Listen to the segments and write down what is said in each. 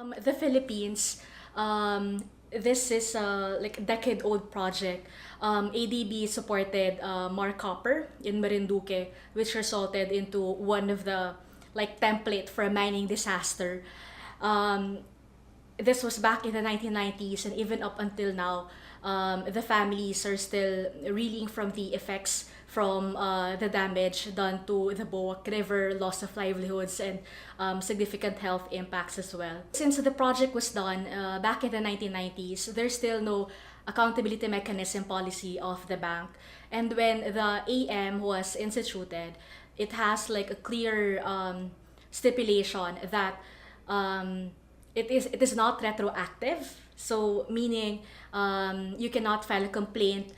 The Philippines, this is a like decade-old project. ADB supported Mark Copper in Marinduque, which resulted into one of the like template for a mining disaster. Um, this was back in the 1990s, and even up until now, the families are still reeling from the effects from the damage done to the Boak River, loss of livelihoods, and significant health impacts as well. Since the project was done back in the 1990s, there's still no accountability mechanism policy of the bank. And when the AM was instituted, it has like a clear stipulation that um, it is not retroactive. So meaning you cannot file a complaint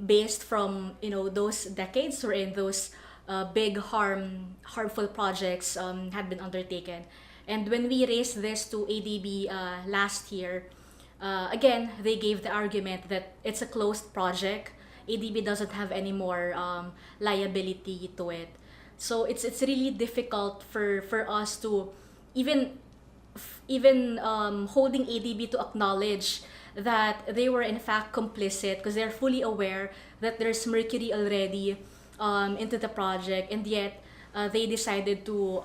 based from those decades or in those big harmful projects had been undertaken. And when we raised this to ADB last year, again they gave the argument that it's a closed project. ADB doesn't have any more liability to it. So it's really difficult for us to even holding ADB to acknowledge that they were in fact complicit, because they're fully aware that there's mercury already into the project, and yet they decided to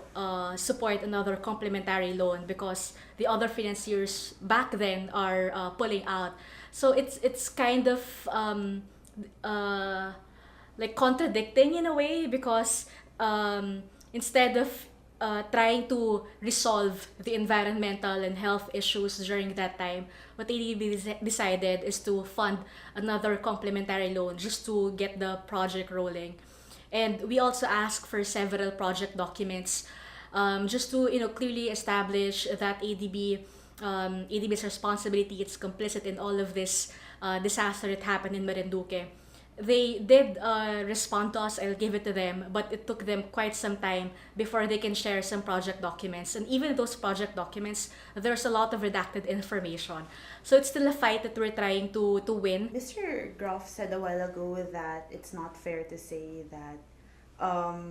support another complementary loan because the other financiers back then are pulling out. So it's kind of uh, like contradicting in a way, because instead of trying to resolve the environmental and health issues during that time, what ADB decided is to fund another complementary loan just to get the project rolling. And we also asked for several project documents just to clearly establish that ADB's responsibility, it's complicit in all of this disaster that happened in Marinduque. They did respond to us. I'll give it to them, but it took them quite some time before they can share some project documents. And even those project documents, there's a lot of redacted information. So it's still a fight that we're trying to win. Mr. Groff said a while ago that it's not fair to say that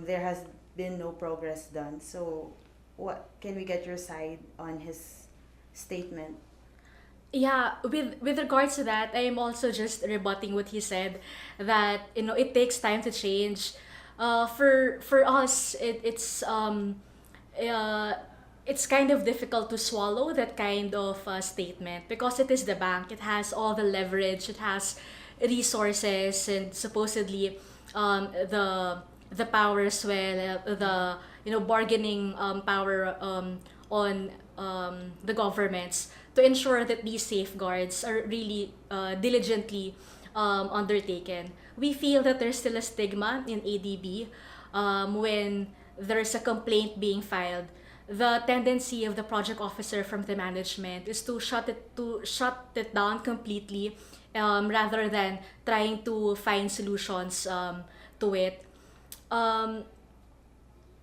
there has been no progress done. So, what can we get your side on his statement? Yeah, with regards to that, I am also just rebutting what he said, that it takes time to change. For us, uh, it's kind of difficult to swallow that kind of statement, because it is the bank. It has all the leverage. It has resources, and supposedly the power as well, the bargaining power on the governments to ensure that these safeguards are really diligently undertaken. We feel that there's still a stigma in ADB when there's a complaint being filed. The tendency of the project officer from the management is to shut it down completely, rather than trying to find solutions to it. Um,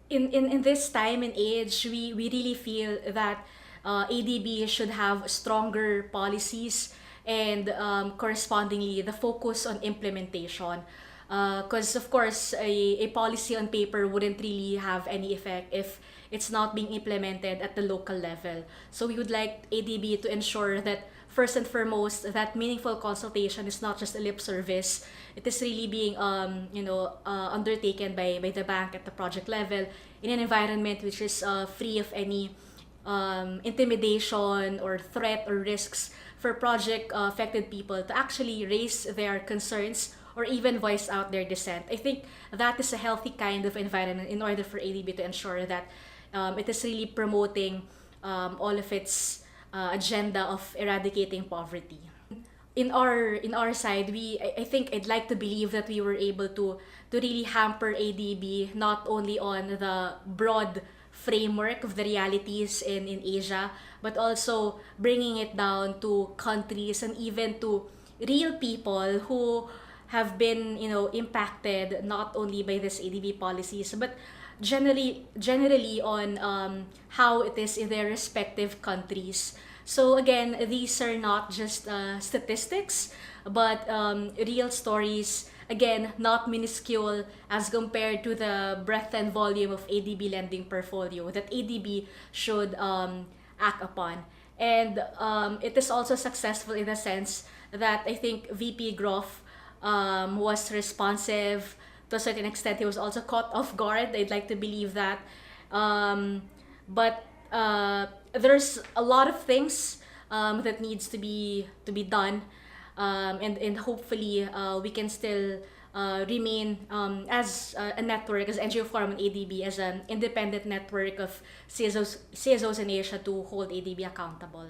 in this time and age, we really feel that ADB should have stronger policies, and correspondingly the focus on implementation. Because of course, a policy on paper wouldn't really have any effect if it's not being implemented at the local level. So we would like ADB to ensure that first and foremost, that meaningful consultation is not just a lip service. It is really being undertaken by the bank at the project level in an environment which is free of any intimidation or threat or risks for project affected people to actually raise their concerns or even voice out their dissent. I think that is a healthy kind of environment in order for ADB to ensure that it is really promoting all of its agenda of eradicating poverty. In our side, I think I'd like to believe that we were able to really hamper ADB not only on the broad framework of the realities in Asia, but also bringing it down to countries and even to real people who have been impacted not only by this ADB policies, but generally on how it is in their respective countries. So again, these are not just statistics, but real stories. Again, not minuscule as compared to the breadth and volume of ADB lending portfolio that ADB should act upon. And it is also successful in the sense that I think VP Groff was responsive to a certain extent. He was also caught off guard. I'd like to believe that. Um, but there's a lot of things that needs to be done, and hopefully we can still remain as a network, as NGO Forum and ADB, as an independent network of CSOs in Asia to hold ADB accountable.